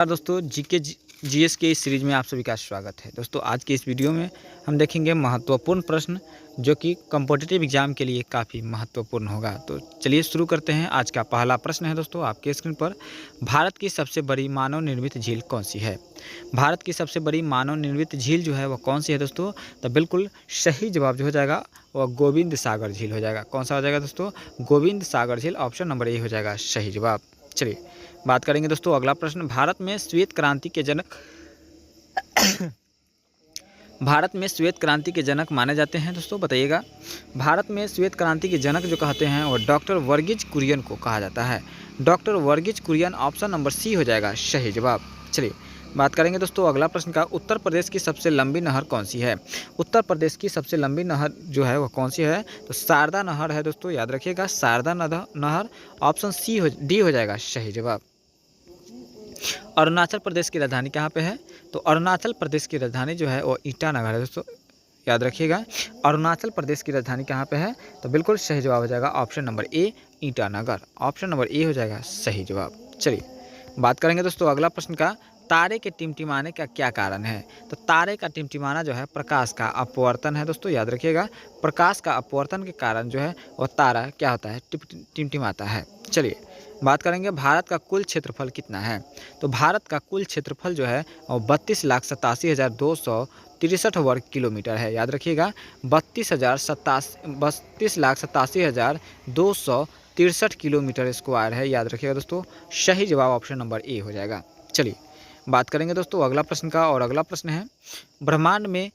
दोस्तों GK GS के इस सीरीज में आप सभी का स्वागत है। दोस्तों आज के इस वीडियो में हम देखेंगे महत्वपूर्ण प्रश्न जो कि कॉम्पिटिटिव एग्जाम के लिए काफ़ी महत्वपूर्ण होगा। तो चलिए शुरू करते हैं। आज का पहला प्रश्न है दोस्तों आपके स्क्रीन पर, भारत की सबसे बड़ी मानव निर्मित झील कौन सी है? भारत की सबसे बड़ी मानव निर्मित झील जो है वह कौन सी है दोस्तों? तो बिल्कुल सही जवाब जो हो जाएगा वह गोविंद सागर झील हो जाएगा। कौन सा हो जाएगा दोस्तों? गोविंद सागर झील, ऑप्शन नंबर ए हो जाएगा सही जवाब। चलिए बात करेंगे दोस्तों अगला प्रश्न, भारत में श्वेत क्रांति के जनक भारत में श्वेत क्रांति के जनक माने जाते हैं दोस्तों, बताइएगा। भारत में श्वेत क्रांति के जनक जो कहते हैं वो डॉक्टर वर्गीज कुरियन को कहा जाता है। Doctor Varghese Kurien, option number C हो जाएगा सही जवाब। चलिए बात करेंगे दोस्तों अगला प्रश्न का, उत्तर प्रदेश की सबसे लंबी नहर कौन सी है? उत्तर प्रदेश की सबसे लंबी नहर जो है वह कौन सी है? तो शारदा नहर है दोस्तों, याद रखिएगा शारदा नहर, ऑप्शन डी हो जाएगा सही जवाब। अरुणाचल प्रदेश की राजधानी कहाँ पे है? तो अरुणाचल प्रदेश की राजधानी जो है वो ईटानगर है दोस्तों, याद रखिएगा। अरुणाचल प्रदेश की राजधानी कहाँ पे है? तो बिल्कुल सही जवाब हो जाएगा option number A Itanagar, option number A हो जाएगा सही जवाब। चलिए बात करेंगे दोस्तों अगला प्रश्न का, तारे के टिमटिमाने का क्या कारण है? तो तारे का टिमटिमाना जो है प्रकाश का अपवर्तन है दोस्तों, याद रखिएगा। प्रकाश का अपवर्तन के कारण जो है वह तारा क्या होता है? टिमटिमाता है। चलिए बात करेंगे भारत का कुल क्षेत्रफल कितना है? तो भारत का कुल क्षेत्रफल जो है वो 32,87,263 वर्ग किलोमीटर है, याद रखिएगा। 32,87,263 किलोमीटर स्क्वायर है, याद रखिएगा दोस्तों। सही जवाब ऑप्शन नंबर ए हो जाएगा। चलिए बात करेंगे दोस्तों अगला प्रश्न का, और अगला प्रश्न है, ब्रह्मांड में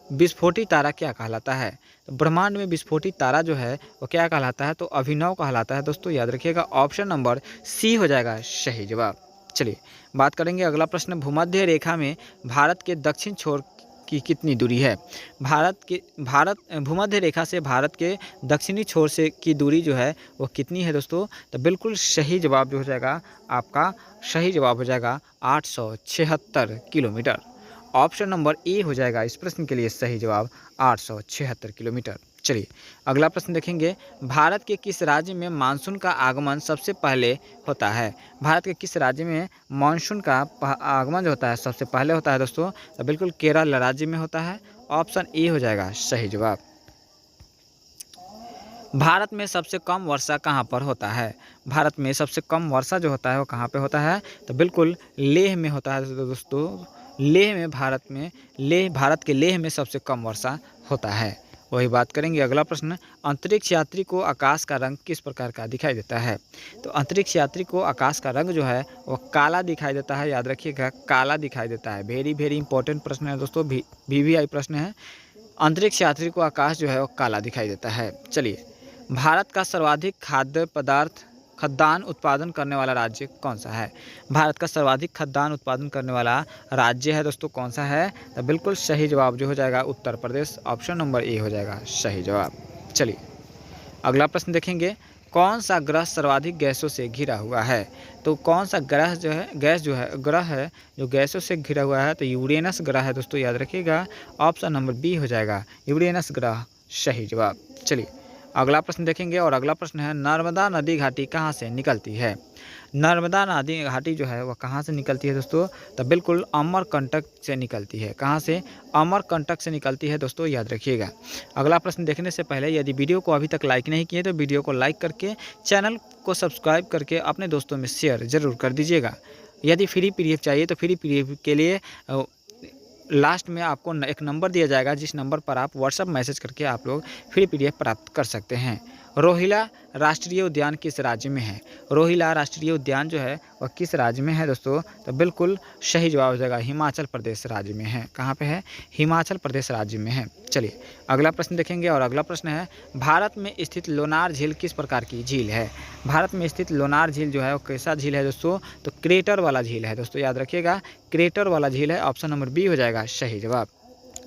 विस्फोटी तारा क्या कहलाता है? तो ब्रह्मांड में विस्फोटी तारा जो है वो क्या कहलाता है? तो अभिनव कहलाता है दोस्तों, याद रखिएगा। ऑप्शन नंबर सी हो जाएगा सही जवाब। चलिए बात करेंगे अगला प्रश्न, भूमध्य रेखा में भारत के दक्षिण छोर की कितनी दूरी है? भूमध्य रेखा से भारत के दक्षिणी छोर से की दूरी जो है वो कितनी है दोस्तों? तो बिल्कुल सही जवाब जो हो जाएगा आपका, सही जवाब हो जाएगा 876 किलोमीटर, ऑप्शन नंबर ए हो जाएगा इस प्रश्न के लिए सही जवाब 876 किलोमीटर। चलिए अगला प्रश्न देखेंगे, भारत के किस राज्य में मानसून का आगमन सबसे पहले होता है? भारत के किस राज्य में मानसून का आगमन जो होता है सबसे पहले होता है दोस्तों? तो बिल्कुल केरल राज्य में होता है, ऑप्शन ए हो जाएगा सही जवाब। भारत में सबसे कम वर्षा कहाँ पर होता है? भारत में सबसे कम वर्षा जो होता है वो कहाँ पे होता है? तो बिल्कुल लेह में होता है दोस्तों। लेह में भारत के लेह में सबसे कम वर्षा होता है। वही बात करेंगे अगला प्रश्न, अंतरिक्ष यात्री को आकाश का रंग किस प्रकार का दिखाई देता है? तो अंतरिक्ष यात्री को आकाश का रंग जो है वो काला दिखाई देता है, याद रखिएगा काला दिखाई देता है। वेरी वेरी इंपॉर्टेंट प्रश्न है दोस्तों, VVI प्रश्न है। अंतरिक्ष यात्री को आकाश जो है वो काला दिखाई देता है। चलिए भारत का सर्वाधिक खाद्यान्न उत्पादन करने वाला राज्य कौन सा है? भारत का सर्वाधिक खाद्यान्न उत्पादन करने वाला राज्य है दोस्तों कौन सा है? तो बिल्कुल सही जवाब जो हो जाएगा Uttar Pradesh, option number A हो जाएगा सही जवाब। चलिए अगला प्रश्न देखेंगे, कौन सा ग्रह सर्वाधिक गैसों से घिरा हुआ है? तो कौन सा ग्रह जो है ग्रह है जो गैसों से घिरा हुआ है? तो यूरेनस ग्रह है दोस्तों, याद रखिएगा। ऑप्शन नंबर बी हो जाएगा यूरेनस ग्रह सही जवाब। चलिए अगला प्रश्न देखेंगे, और अगला प्रश्न है, नर्मदा नदी घाटी कहाँ से निकलती है? नर्मदा नदी घाटी जो है वह कहाँ से निकलती है दोस्तों? तो बिल्कुल अमरकंटक से निकलती है। कहाँ से? अमरकंटक से निकलती है दोस्तों, याद रखिएगा। अगला प्रश्न देखने से पहले यदि वीडियो को अभी तक लाइक नहीं किए तो वीडियो को लाइक करके चैनल को सब्सक्राइब करके अपने दोस्तों में शेयर ज़रूर कर दीजिएगा। यदि फ्री PDF चाहिए तो फ्री PDF के लिए लास्ट में आपको एक नंबर दिया जाएगा, जिस नंबर पर आप व्हाट्सएप मैसेज करके आप लोग फ्री PDF प्राप्त कर सकते हैं। रोहिला राष्ट्रीय उद्यान किस राज्य में है? रोहिला राष्ट्रीय उद्यान जो है वह किस राज्य में है दोस्तों? तो बिल्कुल सही जवाब हो जाएगा हिमाचल प्रदेश राज्य में है। कहाँ पे है? हिमाचल प्रदेश राज्य में है। चलिए अगला प्रश्न देखेंगे, और अगला प्रश्न है, भारत में स्थित लोनार झील किस प्रकार की झील है? भारत में स्थित लोनार झील जो है वो कैसा झील है दोस्तों? तो क्रेटर वाला झील है दोस्तों, याद रखिएगा क्रेटर वाला झील है, ऑप्शन नंबर बी हो जाएगा सही जवाब।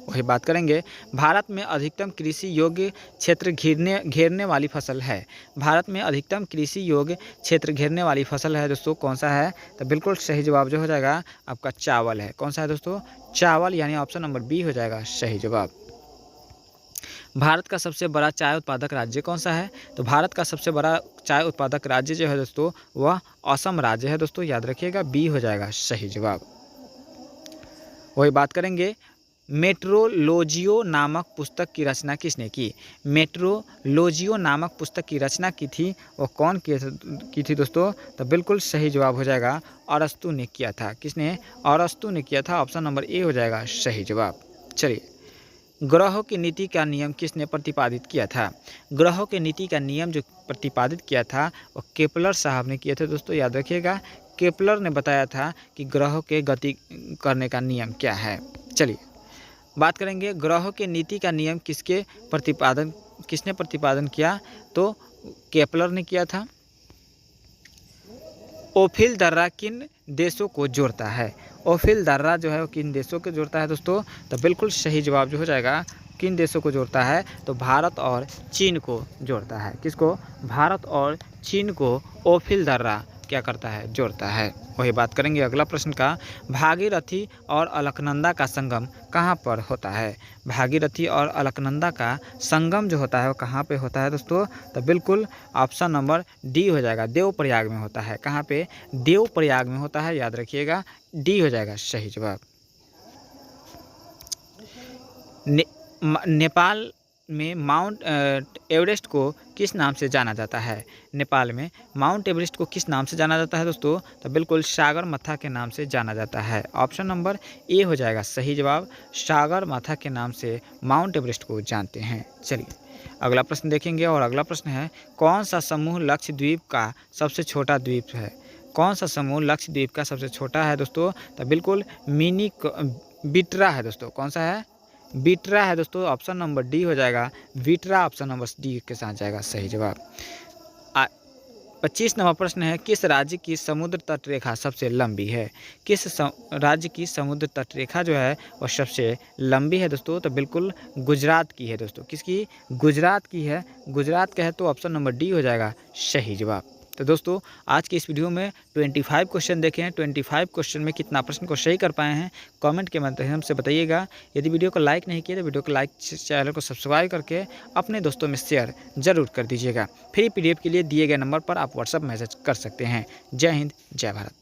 वही बात करेंगे, भारत में अधिकतम कृषि योग्य क्षेत्र घेरने वाली फसल है? भारत में अधिकतम कृषि योग्य क्षेत्र घेरने वाली फसल है दोस्तों कौन सा है? तो बिल्कुल सही जवाब जो हो जाएगा आपका चावल है। कौन सा है दोस्तों? चावल, यानी ऑप्शन नंबर बी हो जाएगा सही जवाब। भारत का सबसे बड़ा चाय उत्पादक राज्य कौन सा है? तो भारत का सबसे बड़ा चाय उत्पादक राज्य जो है दोस्तों वह असम राज्य है दोस्तों, याद रखिएगा, बी हो जाएगा सही जवाब। वही बात करेंगे, मेट्रोलॉजियो नामक पुस्तक की रचना किसने की? मेट्रोलॉजियो नामक पुस्तक की रचना की थी वो कौन की थी दोस्तों? तो बिल्कुल सही जवाब हो जाएगा अरस्तु ने किया था। किसने? अरस्तु ने किया था। ऑप्शन नंबर ए हो जाएगा सही जवाब। चलिए, ग्रहों की नीति का नियम किसने प्रतिपादित किया था? ग्रहों की नीति का नियम जो प्रतिपादित किया था वो केपलर साहब ने किए थे दोस्तों, याद रखिएगा। केपलर ने बताया था कि ग्रहों के गति करने का नियम क्या है। चलिए बात करेंगे, ग्रहों के नीति का नियम किसने प्रतिपादन किया? तो केपलर ने किया था। ओफिल दर्रा किन देशों को जोड़ता है? ओफिल दर्रा जो है वो किन देशों को जोड़ता है दोस्तों? तो बिल्कुल सही जवाब जो हो जाएगा, किन देशों को जोड़ता है? तो भारत और चीन को जोड़ता है। किसको? भारत और चीन को ओफिल दर्रा क्या करता है? जोड़ता है। वही बात करेंगे अगला प्रश्न का, भागीरथी और अलकनंदा का संगम कहाँ पर होता है? भागीरथी और अलकनंदा का संगम जो होता है वो कहाँ पे होता है दोस्तों? तो बिल्कुल ऑप्शन नंबर डी हो जाएगा, देवप्रयाग में होता है। कहाँ पे? देवप्रयाग में होता है, याद रखिएगा, डी हो जाएगा सही जवाब। नेपाल में माउंट एवरेस्ट को किस नाम से जाना जाता है? नेपाल में माउंट एवरेस्ट को किस नाम से जाना जाता है दोस्तों? तो बिल्कुल सागरमाथा के नाम से जाना जाता है। ऑप्शन नंबर ए हो जाएगा सही जवाब, सागरमाथा के नाम से माउंट एवरेस्ट को जानते हैं। चलिए अगला प्रश्न देखेंगे, और अगला प्रश्न है, कौन सा समूह लक्षद्वीप का सबसे छोटा द्वीप है? कौन सा समूह लक्षद्वीप का सबसे छोटा है दोस्तों? तो बिल्कुल मिनी बिटरा है दोस्तों। कौन सा है? बिटरा है दोस्तों। ऑप्शन नंबर डी हो जाएगा, बिटरा ऑप्शन नंबर डी के साथ जाएगा सही जवाब। 25 नंबर प्रश्न है, किस राज्य की समुद्र तट रेखा सबसे लंबी है? किस राज्य की समुद्र तट रेखा जो है वह सबसे लंबी है दोस्तों? तो बिल्कुल गुजरात की है दोस्तों। किसकी? गुजरात की है। गुजरात का है तो ऑप्शन नंबर डी हो जाएगा सही जवाब। तो दोस्तों आज की इस वीडियो में 25 क्वेश्चन देखे हैं। 25 क्वेश्चन में कितना प्रश्न को सही कर पाए हैं कमेंट के माध्यम से बताइएगा। यदि वीडियो को लाइक नहीं किया तो वीडियो को लाइक, चैनल को सब्सक्राइब करके अपने दोस्तों में शेयर जरूर कर दीजिएगा। फ्री PDF के लिए दिए गए नंबर पर आप व्हाट्सएप मैसेज कर सकते हैं। जय हिंद, जय भारत।